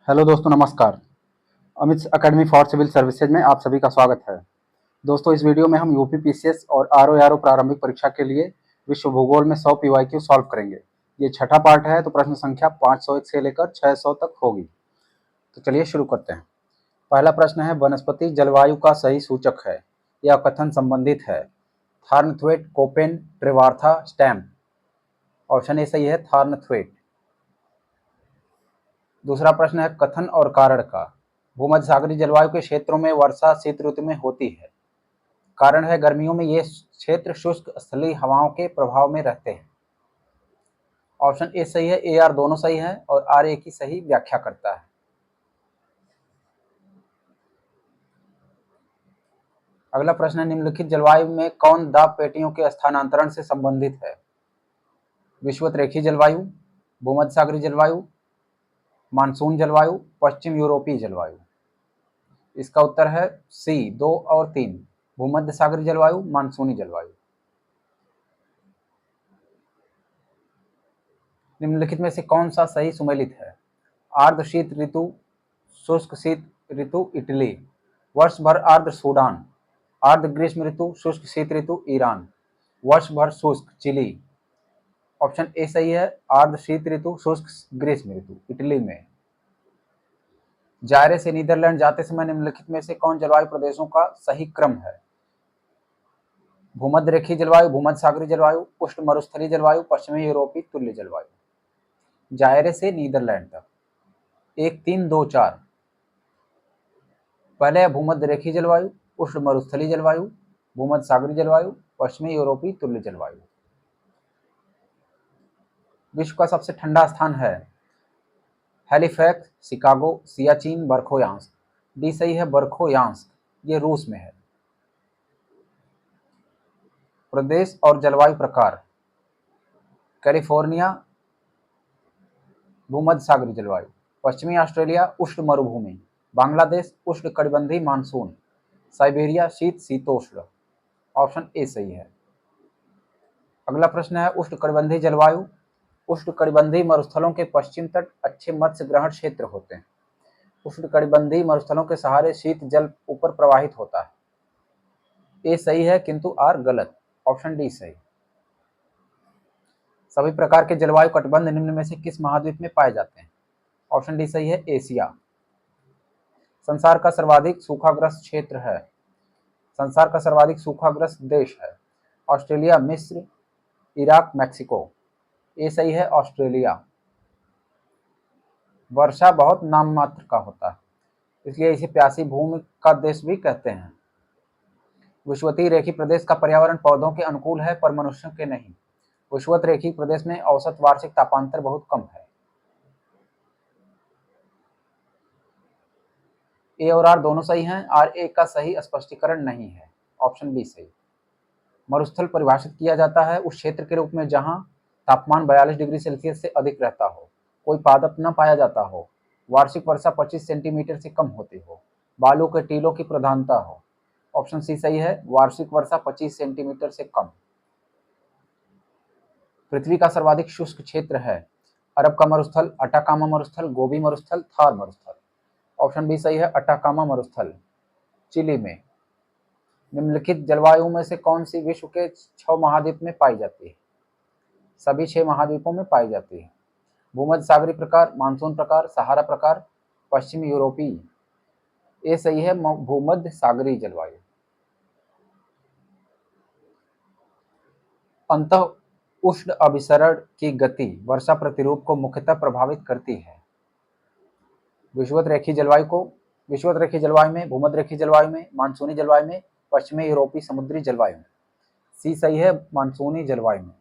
Hello दोस्तों, नमस्कार। Amit academy for civil services में आप सभी का स्वागत है। दोस्तों, इस वीडियो में हम यूपी पीसीएस और आरओ प्रारंभिक परीक्षा के लिए विश्व भूगोल में 100 पीवाईक्यू सॉल्व करेंगे। ये छठा पार्ट है, तो प्रश्न संख्या 501 से लेकर 600 तक होगी। तो चलिए शुरू करते हैं। पहला प्रश्न है, वनस्पति जलवायु का सही सूचक है। यह कथन संबंधित है थॉर्नथ्वेट, कोपेन, ट्रेवार्था, स्टैम्प। ऑप्शन ए सही है, थॉर्नथ्वेट। दूसरा प्रश्न है, कथन और कारण का। भूमध्य सागरीय जलवायु के क्षेत्रों में वर्षा शीत ऋतु में होती है। कारण है, गर्मियों में ये क्षेत्र शुष्क स्थलीय हवाओं के प्रभाव में रहते हैं। ऑप्शन ए सही है, ए आर दोनों सही है और आर ए की सही व्याख्या करता है। अगला प्रश्न है, निम्नलिखित जलवायु में कौन दाब पेटियों के स्थानांतरण से संबंधित है। विषुवत रेखीय जलवायु, भूमध्य सागरीय जलवायु, मानसून जलवायु, पश्चिम यूरोपीय जलवायु। इसका उत्तर है सी 2 और 3, भूमध्य सागरीय जलवायु, मानसूनी जलवायु। निम्नलिखित में से कौन सा सही सुमेलित है। आर्द्र शीत ऋतु, शुष्क शीत ऋतु इटली, वर्ष भर आर्द्र सूडान, आर्द्र ग्रीष्म ऋतु, शुष्क शीत ऋतु ईरान, वर्ष भर शुष्क चिली। ऑप्शन ए सही है, आर्द्र शीत ऋतु, शुष्क ग्रीष्म ऋतु इटली में। जायरे से नीदरलैंड जाते समय निम्नलिखित में से कौन जलवायु प्रदेशों का सही क्रम है। भूमध्य रेखीय जलवायु, भूमध्य सागरीय जलवायु, उष्ण मरुस्थलीय जलवायु, पश्चिमी यूरोपीय तुल्य जलवायु। जायरे से नीदरलैंड तक 1 3 2 4। पहले है भूमध्य रेखीय जलवायु, उष्ण मरुस्थलीय जलवायु, भूमध्य सागरीय जलवायु, पश्चिमी यूरोपीय तुल्य जलवायु। विश्व का सबसे ठंडा स्थान है हैलिफैक्स, शिकागो, सियाचिन, बरखोयांस्क। डी सही है, बरखोयांस्क, ये रूस में है। प्रदेश और जलवायु प्रकार। कैलिफोर्निया भूमध्य सागरीय जलवायु, पश्चिमी ऑस्ट्रेलिया उष्ण मरुभूमि, बांग्लादेश उष्ण कटिबंधीय मानसून, साइबेरिया शीत शीतोष्ण। ऑप्शन ए सही है। अगला प्रश्न है, उष्ण कटिबंधीय जलवायु। उष्ण कटिबंधीय मरुस्थलों के पश्चिम तट अच्छे मत्स्य ग्रहण क्षेत्र होते हैं। उष्ण कटिबंधीय मरुस्थलों के सहारे शीत जल ऊपर प्रवाहित होता है। ए सही है, किंतु आर गलत। ऑप्शन डी सही। सभी प्रकार के जलवायु कटिबंध निम्न में से किस महाद्वीप में पाए जाते हैं। ऑप्शन डी सही है, एशिया। संसार का सर्वाधिक सूखाग्रस्त क्षेत्र है। संसार का सर्वाधिक सूखाग्रस्त देश है ऑस्ट्रेलिया, मिस्र, इराक, मैक्सिको। ए सही है, ऑस्ट्रेलिया। वर्षा बहुत नाम मात्र का होता है, इसलिए इसे प्यासी भूमि का देश भी कहते हैं। विषुवतीय रेखीय प्रदेश का पर्यावरण पौधों के अनुकूल है पर मनुष्यों के नहीं। विषुवत रेखीय प्रदेश में औसत वार्षिक तापांतर बहुत कम है। ए और आर दोनों सही हैं, आर ए का सही स्पष्टीकरण नहीं है। ऑप्शन बी सही। मरुस्थल परिभाषित किया जाता है उस क्षेत्र के रूप में जहां तापमान 42 डिग्री सेल्सियस से अधिक रहता हो, कोई पादप न पाया जाता हो, वार्षिक वर्षा 25 सेंटीमीटर से कम होती हो, बालू के टीलों की प्रधानता हो। ऑप्शन सी सही है, वार्षिक वर्षा 25 सेंटीमीटर से कम। पृथ्वी का सर्वाधिक शुष्क क्षेत्र है अरब का मरुस्थल, अटाकामा मरुस्थल, गोबी मरुस्थल, थार मरुस्थल। ऑप्शन बी सही है, अटाकामा मरुस्थल, चिली में। निम्नलिखित जलवायु में से कौन सी विश्व के 6 महाद्वीप में पाई जाती है। सभी 6 महाद्वीपों में पाई जाती है। भूमध्य सागरीय प्रकार, मानसून प्रकार, सहारा प्रकार, पश्चिमी यूरोपीय। ये सही है, भूमध्य सागरीय जलवायु। अंतः उष्ण अभिसरण की गति वर्षा प्रतिरूप को मुख्यतः प्रभावित करती है। विषुवत रेखीय जलवायु में, भूमध्य रेखीय जलवायु में, मानसूनी जलवायु में, पश्चिमी यूरोपीय समुद्री जलवायु में। सी सही है, मानसूनी जलवायु में।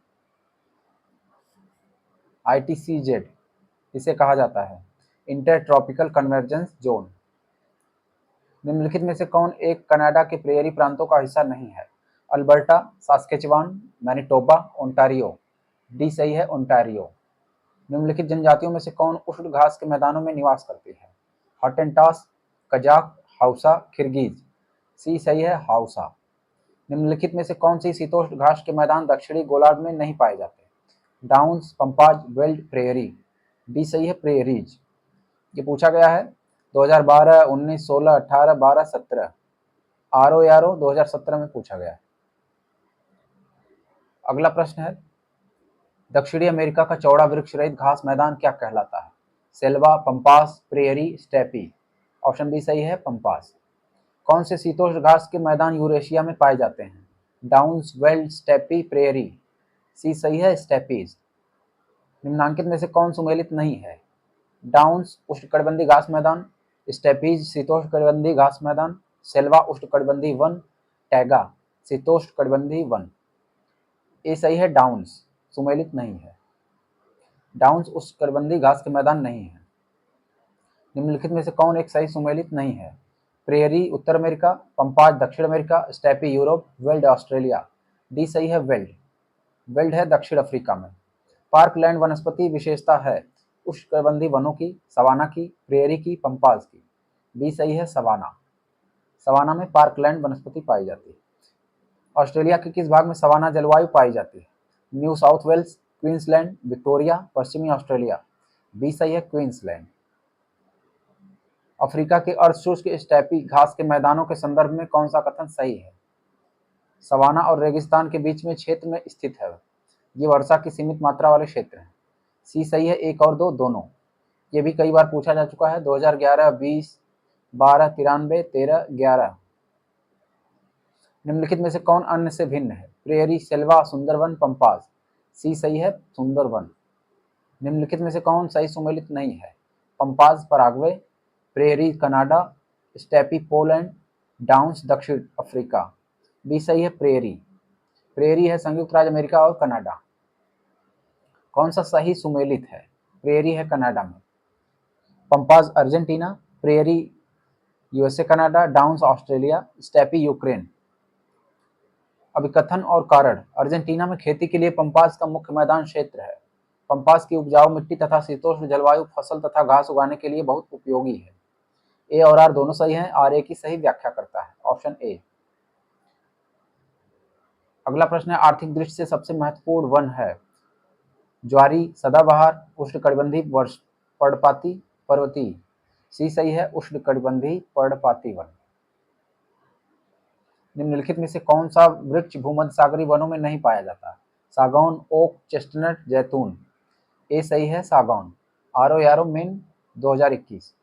ITCZ इसे कहा जाता है इंटर ट्रॉपिकल कन्वर्जेंस जोन। निम्नलिखित में से कौन एक कनाडा के प्रेयरी प्रांतों का हिस्सा नहीं है। Alberta, Saskatchewan, Manitoba, Ontario. D सही है, ओंटारियो। निम्नलिखित जनजातियों में से कौन उष्ण घास के मैदानों में निवास करती है। हॉटेंटॉस, कजाक, हाउसा, किर्गिज। सी सही है, हाउसा। निम्नलिखित में से कौन सी शीतोष्ण घास के मैदान दक्षिणी गोलार्ध में नहीं पाए जाते। Downs, pampas, veld, prairie. D सही है, प्रेयरीज। ये पूछा गया है 2012, 19, 16, 18, 12, 17। आरो यारो 2017 में पूछा गया है। अगला प्रश्न है, दक्षिणी अमेरिका का चौड़ा वृक्ष रहित घास मैदान क्या कहलाता है? Selva, pampas, prairie, steppe. Option B सही है, पंपास। कौन से शीतोष्ण घास के मैदान यूरेशिया में पाए जाते हैं? Downs, veld, steppe, prairie. C सही है, स्टेपीज। निम्नांकित में से कौन सुमेलित नहीं है? डाउन्स उष्णकटिबंधीय घास मैदान, स्टेपीज शीतोष्णकटिबंधीय घास मैदान, सेल्वा उष्णकटिबंधीय वन, टैगा शीतोष्णकटिबंधीय वन। ये सही है, डाउन्स सुमेलित नहीं है। डाउन्स उष्णकटिबंधीय घास के मैदान नहीं है। निम्नलिखित में से कौन एक सही सुमेलित नहीं है? प्रेयरी उत्तर अमेरिका, पंपाज दक्षिण America, steppe Europe, weld Australia. D सही है, वेल्ड। वेल्ड है दक्षिण अफ्रीका में। पार्कलैंड वनस्पति विशेषता है उष्णकटिबंधीय वनों की, सवाना की, प्रेयरी की, पंपाज की। बी सही है, सवाना। सवाना में पार्कलैंड वनस्पति पाई जाती है। ऑस्ट्रेलिया के किस भाग में सवाना जलवायु पाई जाती है? New South Wales, Queensland, Victoria, पश्चिमी ऑस्ट्रेलिया। बी सही है, क्वींसलैंड। अफ्रीका के अर्धशुष्क स्टेपी घास के मैदानों के संदर्भ में कौन सा कथन सही है? सवाना और रेगिस्तान के बीच में क्षेत्र में स्थित है। ये वर्षा की सीमित मात्रा वाले क्षेत्र हैं। सी सही है, 1 और 2 दोनों। ये भी कई बार पूछा जा चुका है, 2011, 20, 12, 93, 13, 11। निम्नलिखित में से कौन अन्य से भिन्न है? Prairie, selva, Sundarban, pampas. C सही है, सुंदरवन। निम्नलिखित में से कौन सही सुमेलित नहीं है? Pampas Paraguay, prairie Canada, steppe Poland, downs दक्षिण अफ्रीका। बी सही है, प्रेयरी। प्रेयरी है संयुक्त राज्य अमेरिका और कनाडा। कौन सा सही सुमेलित है? प्रेयरी है कनाडा में। Pampas Argentina, prairie USA Canada, downs Australia, steppe Ukraine. अभिकथन और कारण। अर्जेंटीना में खेती के लिए पंपास का मुख्य मैदान क्षेत्र है। पंपास की उपजाऊ मिट्टी तथा शीतोष्ण जलवायु फसल तथा घास उगाने के लिए बहुत उपयोगी है। ए और आर दोनों सही हैं। आर ए की सही व्याख्या करता है, ऑप्शन ए। अगला प्रश्न है, आर्थिक दृष्टि से सबसे महत्वपूर्ण वन है? ज्वारी, सदाबहार, उष्णकटिबंधीय वर्ष पर्णपाती, पर्वतीय। सी सही है, उष्णकटिबंधीय पर्णपाती वन। निम्नलिखित में से कौन सा वृक्ष भूमध्य सागरीय वनों में नहीं पाया जाता? सागौन, ओक, चेस्टनट, जैतून। ए सही है, सागौन। आरो यारो मिन 2021।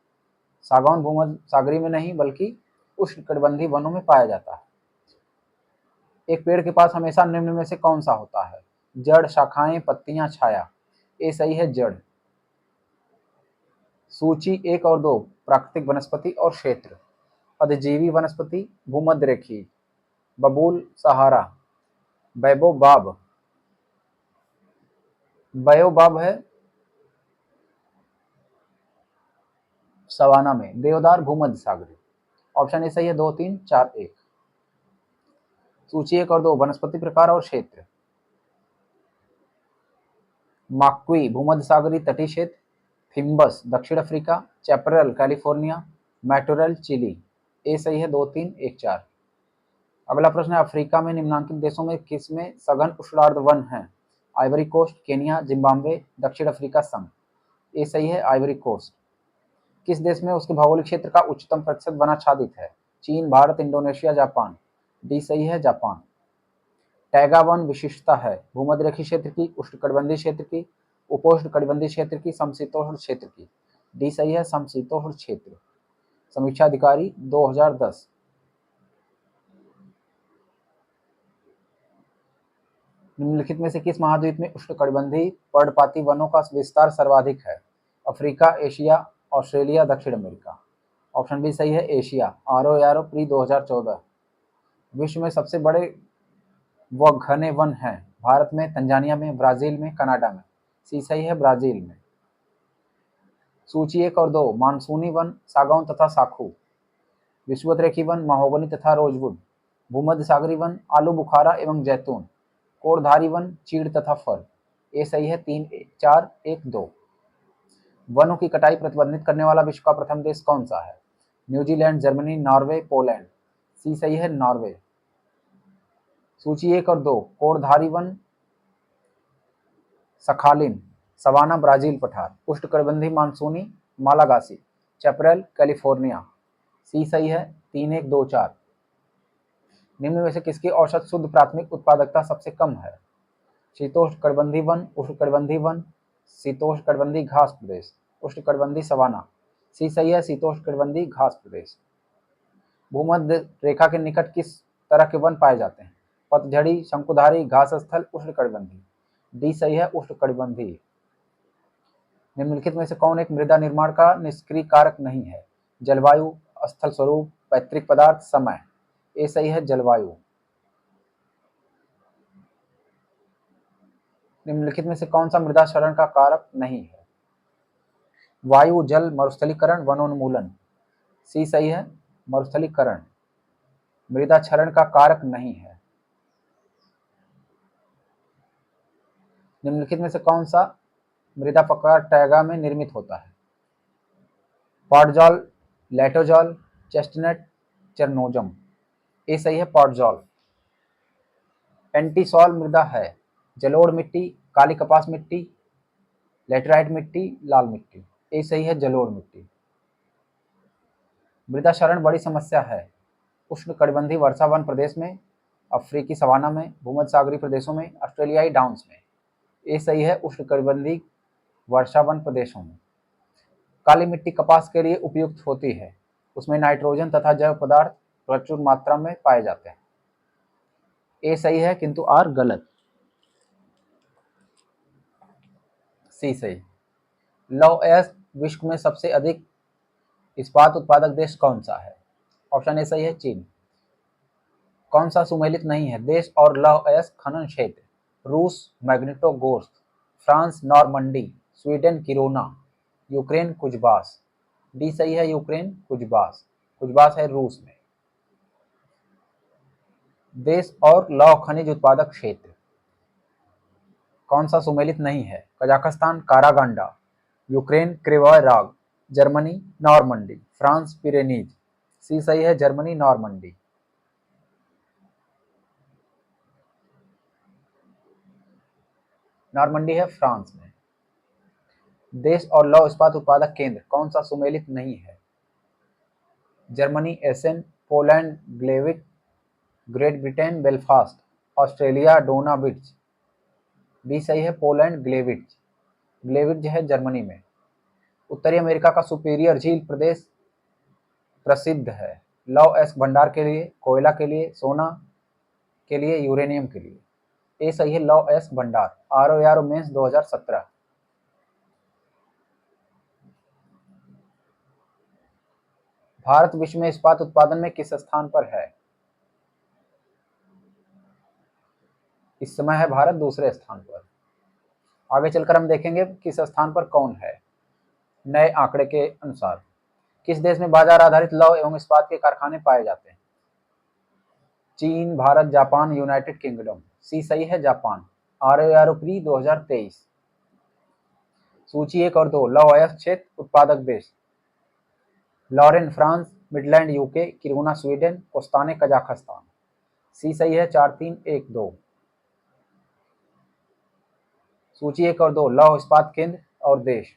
सागौन भूमध्य सागरीय में नहीं बल्कि उष्णकटिबंधीय वनों में पाया जाता है। एक पेड़ के पास हमेशा निम्न में से कौन सा होता है? जड़, शाखाएं, पत्तियां, छाया। ए सही है, जड़। सूची 1 और 2 प्राकृतिक वनस्पति और क्षेत्र। अधिजीवी वनस्पति, भूमध्य रेखीय, बबूल, सहारा, बैबोबाब। बयोबाब है सवाना में, देवदार भूमध्य सागरीय। ऑप्शन ए सही है, 2, 3, 4, 1। सूची 1 और 2 वनस्पति प्रकार और क्षेत्र। माक्वी भूमध्य सागरीय तटीय क्षेत्र, फिम्बस दक्षिण अफ्रीका, चैपरल कैलिफोर्निया, मैटोरल चिली। ए सही है, 2, 3, 1, 4। अगला प्रश्न है, अफ्रीका में निम्नांकित देशों में किसमें सघन उष्णार्ध वन है? आइवरी कोस्ट, केनिया, जिम्बाब्वे, दक्षिण अफ्रीका संघ। ए सही है, आइवरी कोस्ट। किस देश में उसके भौगोलिक क्षेत्र का उच्चतम प्रतिशत वन आच्छादित है? चीन, भारत, इंडोनेशिया, जापान। डी सही है, जापान। टैगा वन विशिष्टता है भूमध्य रेखीय क्षेत्र की, उष्णकटिबंधीय क्षेत्र की, उपोष्णकटिबंधीय क्षेत्र की, समशीतोष्ण क्षेत्र की। डी सही है, समशीतोष्ण क्षेत्र। समीक्षा अधिकारी 2010। निम्नलिखित में से किस महाद्वीप में उष्णकटिबंधीय पर्णपाती वनों का विस्तार सर्वाधिक है? अफ्रीका, एशिया, ऑस्ट्रेलिया, दक्षिण अमेरिका। ऑप्शन बी सही है, एशिया। आरो यारो प्री 2014। विश्व में सबसे बड़े व घने वन हैं? भारत में, तंजानिया में, ब्राजील में, कनाडा में। सी सही है, ब्राजील में। सूची 1 और 2 मानसूनी वन, सागौन तथा साखू, विषुवत-रेखीय वन, महोगनी तथा रोजवुड, भूमध्य सागरीय वन, आलू बुखारा एवं जैतून, कोरधारी वन, चीड़ तथा फर। ये सही है, 3, 4, 1, 2। वनों की कटाई प्रतिबंधित करने वाला विश्व का प्रथम देश कौन सा है? New Zealand, Germany, Norway, Poland. C सही है, नॉर्वे। सूची 1 और 2 कोरधारी वन, सखालिन, सवाना ब्राजील पठार, उष्णकटिबंधीय मानसूनी, मालागासी, चैपरेल कैलिफोर्निया। सी सही है, 3124। निम्न में से किसकी औसत शुद्ध प्राथमिक उत्पादकता सबसे कम है? शीतोष्णकटिबंधीय वन, उष्णकटिबंधीय वन, शीतोष्णकटिबंधीय घास प्रदेश, उष्णकटिबंधीय सवाना। सी सही है, शीतोष्णकटिबंधीय घास प्रदेश। भूमध्य रेखा के निकट किस तरह के वन पाए जाते हैं? पतझड़ी, शंकुधारी, घास स्थल, उष्णकटिबंधीय। डी सही है, उष्णकटिबंधीय। निम्नलिखित में से कौन एक मृदा निर्माण का निष्क्रिय कारक नहीं है? जलवायु, स्थल स्वरूप, पैतृक पदार्थ, समय। ए सही है, जलवायु। निम्नलिखित में से कौन सा मृदा क्षरण का कारक नहीं है? वायु, जल, मरुस्थलीकरण, वनोन्मूलन। सी सही है, मरुस्थलीकरण मृदा क्षरण का कारक नहीं है। निम्नलिखित में से कौन सा मृदा प्रकार टैगा में निर्मित होता है? पॉटजॉल, लैटोजॉल, चेस्टनट, चेरनोजम। ए सही है, पॉटजॉल। एंटीसॉल मृदा है जलोढ़ मिट्टी, काली कपास मिट्टी, लेटराइट मिट्टी, लाल मिट्टी। ए सही है, जलोढ़ मिट्टी। मृदा क्षरण बड़ी समस्या है उष्णकटिबंधीय वर्षा वन प्रदेश में, अफ्रीकी सवाना में, भूमध्य सागरीय प्रदेशों में, ऑस्ट्रेलियाई डाउन्स में। ए सही है, उष्णकटिबंधीय वर्षा वन प्रदेशों में। काली मिट्टी कपास के लिए उपयुक्त होती है, उसमें नाइट्रोजन तथा जैव पदार्थ प्रचुर मात्रा में पाए जाते हैं। ए सही है, किंतु आर गलत। सी सही। लौह अयस्क विश्व में सबसे अधिक इस्पात उत्पादक देश कौन सा है? ऑप्शन ए सही है, चीन। कौन सा सुमेलित नहीं है देश और लौह अयस्क खनन क्षेत्र? रूस Magnitogorsk, France Normandy, Sweden Kiruna, Ukraine Kuzbass. D सही है, यूक्रेन कुजबास। कुजबास है रूस में। देश और लौह खनिज उत्पादक क्षेत्र कौन सा सुमेलित नहीं है? कजाकिस्तान कारागांडा, यूक्रेन क्रिवॉय राग, जर्मनी नॉर्मंडी, फ्रांस पिरेनीज। सी सही है, जर्मनी नॉर्मंडी। नॉर्मंडी है फ्रांस में। देश और लौह इस्पात उत्पादक केंद्र कौन सा सुमेलित नहीं है? Germany Essen, Poland Gliwice, Great Britain Belfast, Australia Donawitz. B सही है, पोलैंड ग्लेविट्ज। ग्लेविट्ज है जर्मनी में। उत्तरी अमेरिका का सुपीरियर झील प्रदेश प्रसिद्ध है लौह अयस्क भंडार के लिए, कोयला के लिए, सोना के लिए, यूरेनियम के लिए। ए सही है, लौह अयस्क भंडार। आर यारो मेंस 2017। भारत विश्व में इस्पात उत्पादन में किस स्थान पर है? इस समय है भारत दूसरे स्थान पर। आगे चलकर हम देखेंगे किस स्थान पर कौन है नए आंकड़े के अनुसार। किस देश में बाजार आधारित लौह एवं इस्पात के कारखाने पाए जाते हैं? चीन, भारत, जापान, यूनाइटेड किंगडम। सी सही है, जापान। Are pre 2023। सूची 1 और 2 लौह अयस्क क्षेत्र उत्पादक देश। Lorraine France, Midland UK, Kiruna Sweden, Kostanay Kazakhstan. C सही है, 4 3 1 2। सूची 1 और 2 लौह इस्पात केंद्र और देश।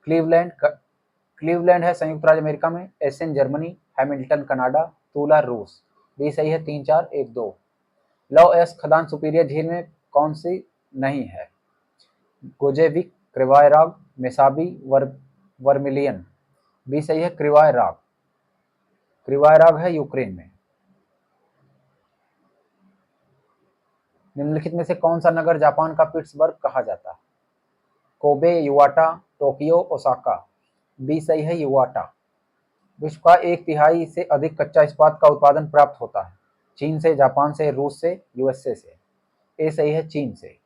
क्लीवलैंड है संयुक्त राज्य अमेरिका में, एसेन जर्मनी, हैमिल्टन कनाडा, तूला रूस। बी सही है, 3 4 1 2। लौह अयस्क खदान सुपीरियर झील में कौन सी नहीं है? गोजेविक, क्रिवाय राग, मेसाबी, वर्मिलियन। बी सही है, क्रिवाय राग। क्रिवाय राग है यूक्रेन में। निम्नलिखित में से कौन सा नगर जापान का पिट्सबर्ग कहा जाता है? Kobe, Yawata, Tokyo, Osaka. B सही है, युवाटा। विश्व का 1/3 से अधिक कच्चा इस्पात का उत्पादन प्राप्त होता है चीन से, जापान से, रूस से, यूएसए से। ए सही है, चीन से।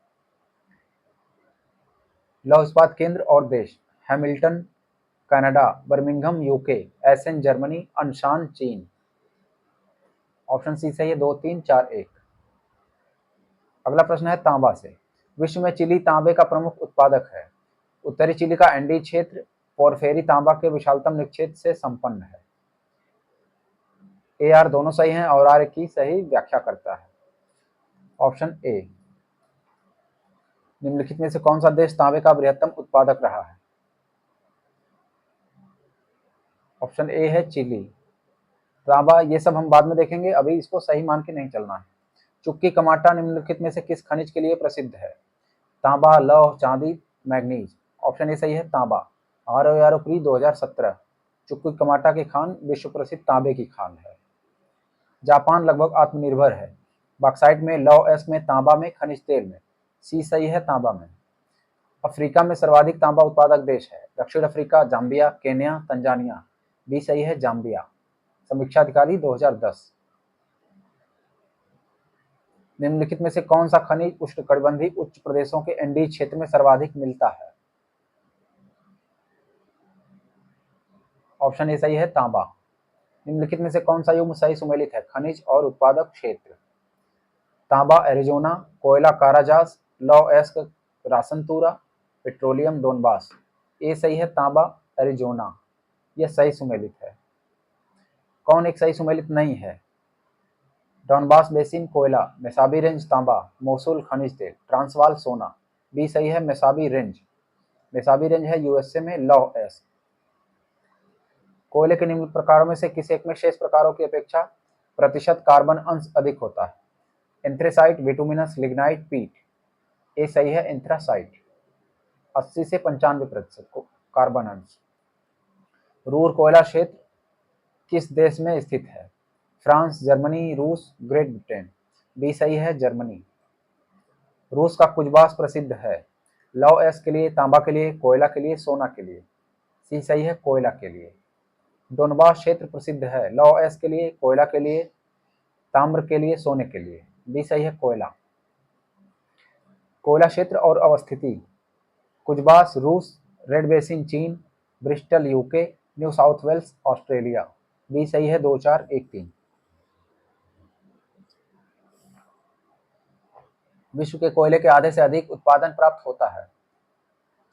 लौह इस्पात केंद्र और देश। Hamilton Canada, Birmingham UK, Essen Germany, Anshan चीन। ऑप्शन सी सही है, 2 3 4 1। अगला प्रश्न है तांबा से। विश्व में चिली तांबे का प्रमुख उत्पादक है। उत्तरी चिली का एंडी क्षेत्र पोरफेरी तांबा के विशालतम निक्षेप से संपन्न है। ए आर दोनों सही हैं और आर की सही व्याख्या करता है। Option A. निम्नलिखित में से कौन सा देश तांबे का बृहत्तम उत्पादक रहा है? ऑप्शन ए है चिली। तांबा, ये सब हम बाद में देखेंगे, अभी इसको सही मान के नहीं चलना है। चुक्की कमाटा निम्नलिखित में से किस खनिज के लिए प्रसिद्ध है? तांबा, लौह, चांदी, मैग्नीज। ऑप्शन ए सही है तांबा। RORO 2017। चुक्की कमाटा की खान विश्व प्रसिद्ध तांबे की खान है। जापान लगभग आत्मनिर्भर है। बॉक्साइट में, लौह एस्क में, तांबा में, खनिज तेल में। सी सही है तांबा में। अफ्रीका में सर्वाधिक तांबा उत्पादक देश है? दक्षिण Africa, Zambia, Kenya, Tanzania. B सही है जाम्बिया। समीक्षा अधिकारी 2010। निम्नलिखित में से कौन सा खनिज उष्णकटिबंधीय उच्च प्रदेशों के एंडीज क्षेत्र में सर्वाधिक मिलता है? ऑप्शन ए सही है तांबा। निम्नलिखित में से कौन सा युग्म सही सुमेलित है? खनिज और उत्पादक क्षेत्र। तांबा एरिजोना, कोयला काराजास, लौह एस्क रासनतूरा, पेट्रोलियम डोनबास। ए सही है तांबा एरिजोना, यह सही सुमेलित है। कौन एक सही सुमेलित नहीं है? डॉनबास बेसिन कोयला, मेसाबी रेंज तांबा, मोसुल खनिज तेल, ट्रांसवाल सोना। बी सही है मेसाबी रेंज। मेसाबी रेंज है यूएसए में लौह एस्क। कोयले के निम्न प्रकारों में से किस एक में शेष प्रकारों की अपेक्षा प्रतिशत कार्बन अंश अधिक होता है? एंथ्रेसाइट, बिटुमिनस, लिग्नाइट, पीट। ए सही है एंथ्रासाइट, 80 से 95% को कार्बन अंश। रूर कोयला क्षेत्र किस देश में स्थित है? फ्रांस, जर्मनी, रूस, ग्रेट ब्रिटेन। बी सही है जर्मनी। रूस का कुजबास प्रसिद्ध है? लौह एस्क के लिए, तांबा के लिए, कोयला के लिए, सोना के लिए। सी सही है कोयला के लिए। डोनबास क्षेत्र प्रसिद्ध है? लौह एस्क के लिए, कोयला के लिए, ताम्र के लिए, सोने के लिए। बी सही है कोयला। कोयला क्षेत्र और अवस्थिति। कुजबास रूस, रेड बेसिन चीन, Bristol UK, New South Wales Australia. B सही है 2413। विश्व के कोयले के आधे से अधिक उत्पादन प्राप्त होता है?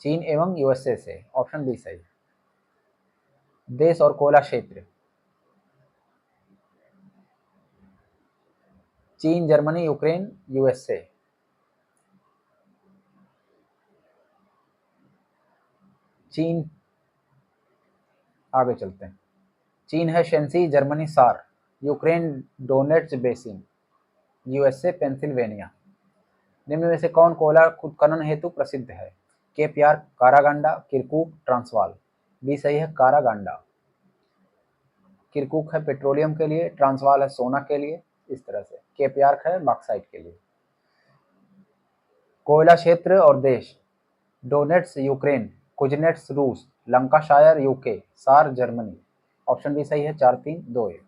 चीन एवं यूएसए से। ऑप्शन बी सही। देश और कोयला क्षेत्र। चीन, जर्मनी, यूक्रेन, यूएसए। चीन, आगे चलते हैं। चीन है Shensi, Germany Saar, Ukraine Donets basin, USA Pennsylvania. निम्न में से कौन कोयला उत्खनन हेतु प्रसिद्ध है? Cape York, Karaganda, Kirkuk, Transvaal. B सही है कारागांडा। किरकुक है पेट्रोलियम के लिए, ट्रांसवाल है सोना के लिए, इस तरह से। केप यार्क है बॉक्साइट के लिए। कोयला क्षेत्र और देश। डोनेट्स यूक्रेन, कुजनेट्स रूस, लंकाशायर यूके, सार जर्मनी। ऑप्शन बी सही है 4321।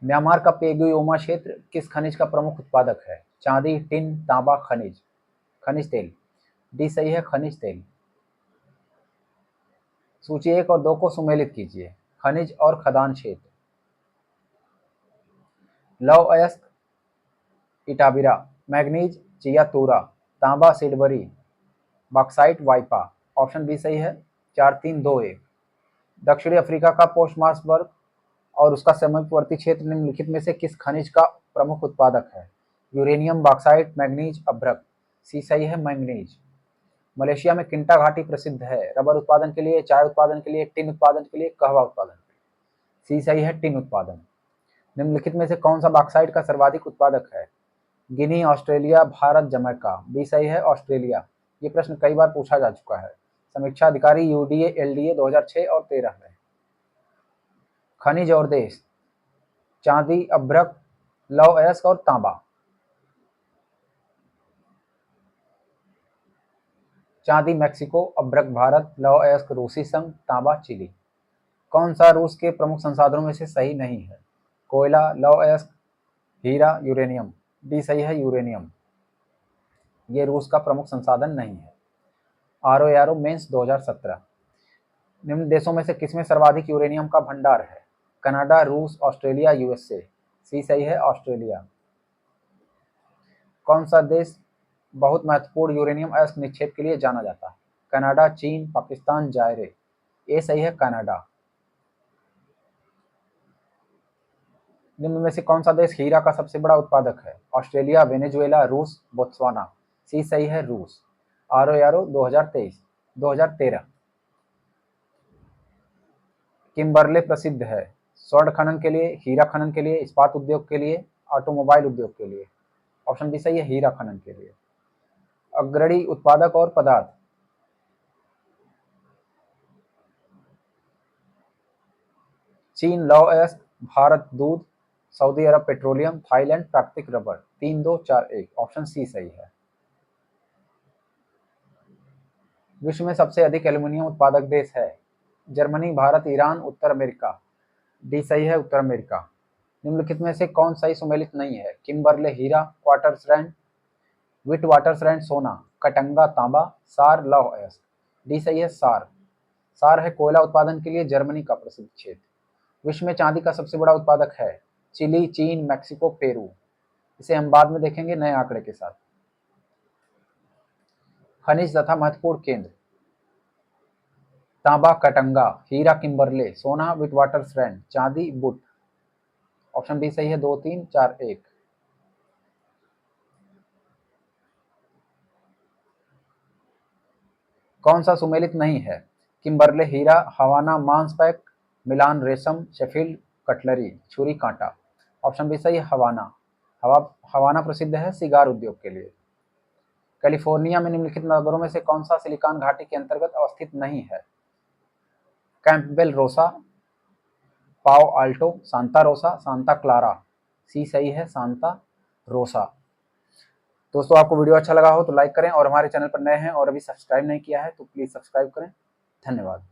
म्यांमार का पेगुयोमा क्षेत्र किस खनिज का प्रमुख उत्पादक है? चांदी, टिन, तांबा, खनिज। खनिज तेल। डी सही है खनिज तेल। सूची 1 और 2 को सुमेलित कीजिए। खनिज और खदान क्षेत्र। लौह अयस्क इटाबिरा, मैग्नीज चियातूरा, तांबा सिडबरी, बॉक्साइट वाइपा। ऑप्शन बी सही है 4321। दक्षिणी अफ्रीका का पोस्टमार्सबर्ग और उसका समीपवर्ती क्षेत्र निम्नलिखित में से किस खनिज का प्रमुख उत्पादक है? यूरेनियम, बॉक्साइट, मैग्नीज, अभ्रक। सी सही है मैग्नीज। मलेशिया में किंटा घाटी प्रसिद्ध है? रबर उत्पादन के लिए, चाय उत्पादन के लिए, टिन उत्पादन के लिए, कहवा उत्पादन के लिए। सी सही है टिन उत्पादन। निम्नलिखित में से कौन सा बॉक्साइट का सर्वाधिक उत्पादक है? गिनी, ऑस्ट्रेलिया, भारत, जमैका। बी सही है ऑस्ट्रेलिया। ये प्रश्न कई बार पूछा जा चुका है। समीक्षा अधिकारी यूडीए एलडीए 2006 और 13 में। खनिज और देश। चांदी, अभ्रक, लौह अयस्क और तांबा। चांदी मैक्सिको, अभ्रक भारत, लौह अयस्क रूसी संघ, तांबा चिली। कौन सा रूस के प्रमुख संसाधनों में से सही नहीं है? कोयला, लौह अयस्क, हीरा, यूरेनियम। डी सही है यूरेनियम, ये रूस का प्रमुख संसाधन नहीं है। RORO mains 2017। निम्न देशों में से किसमें सर्वाधिक यूरेनियम का भंडार है? कनाडा, रूस, ऑस्ट्रेलिया, यूएसए। सी सही है ऑस्ट्रेलिया। कौन सा देश बहुत महत्वपूर्ण यूरेनियम अयस्क निक्षेप के लिए जाना जाता है? कनाडा, चीन, पाकिस्तान, जायरे। ए सही है कनाडा। निम्न में से कौन सा देश हीरा का सबसे बड़ा उत्पादक है? ऑस्ट्रेलिया, वेनेजुएला, रूस, बोत्सवाना। सी सही है रूस। RORO 2023 2013। किम्बरले प्रसिद्ध है स्वर्ण खनन के लिए, हीरा खनन के लिए, इस्पात उद्योग के लिए, ऑटोमोबाइल उद्योग के लिए। ऑप्शन बी सही है, हीरा खनन के लिए। अग्रणी उत्पादक और पदार्थ, चीन लौह अयस्क, भारत दूध, सऊदी अरब पेट्रोलियम, थाईलैंड प्राकृतिक रबर। 3 2 4 1, ऑप्शन सी सही है। विश्व में सबसे अधिक एल्यूमीनियम उत्पादक देश है, जर्मनी, भारत, ईरान, उत्तर अमेरिका। डी सही है, उत्तर अमेरिका। निम्नलिखित में से कौन सही सुमेलित नहीं है? किम्बरले हीरा, क्वार्टरसरैंड, विटवाटरसरैंड सोना, कटंगा तांबा, सार लौह अयस्क। डी सही है, सार। सार है कोयला उत्पादन के लिए जर्मनी का प्रसिद्ध क्षेत्र। विश्व में चांदी का सबसे बड़ा उत्पादक है चिली, चीन, मैक्सिको, पेरू। इसे हम बाद में देखेंगे नए आंकड़े के साथ। खनिज तथा महत्वपूर्ण केंद्र, तांबा कटंगा, हीरा किम्बरले, सोना विटवाटरसरैंड, चांदी बुट। ऑप्शन बी सही है, 2 3 4 1। कौन सा सुमेलित नहीं है? किम्बरले हीरा, हवाना मांस पैक, मिलान रेशम, शेफील्ड कटलरी, छुरी कांटा। ऑप्शन बी सही है, हवाना। हवाना प्रसिद्ध है सिगार उद्योग के लिए। कैलिफोर्निया में निम्नलिखित नगरों में से कौन सा सिलिकॉन घाटी के अंतर्गत अवस्थित नहीं है? कैंपबेल रोसा, पाओ आल्टो, सांता रोसा, सांता क्लारा। सी सही है, सांता रोसा। दोस्तों आपको वीडियो अच्छा लगा हो तो लाइक करें और हमारे चैनल पर नए हैं और अभी सब्सक्राइब नहीं किया है तो प्लीज़ सब्सक्राइब करें। धन्यवाद।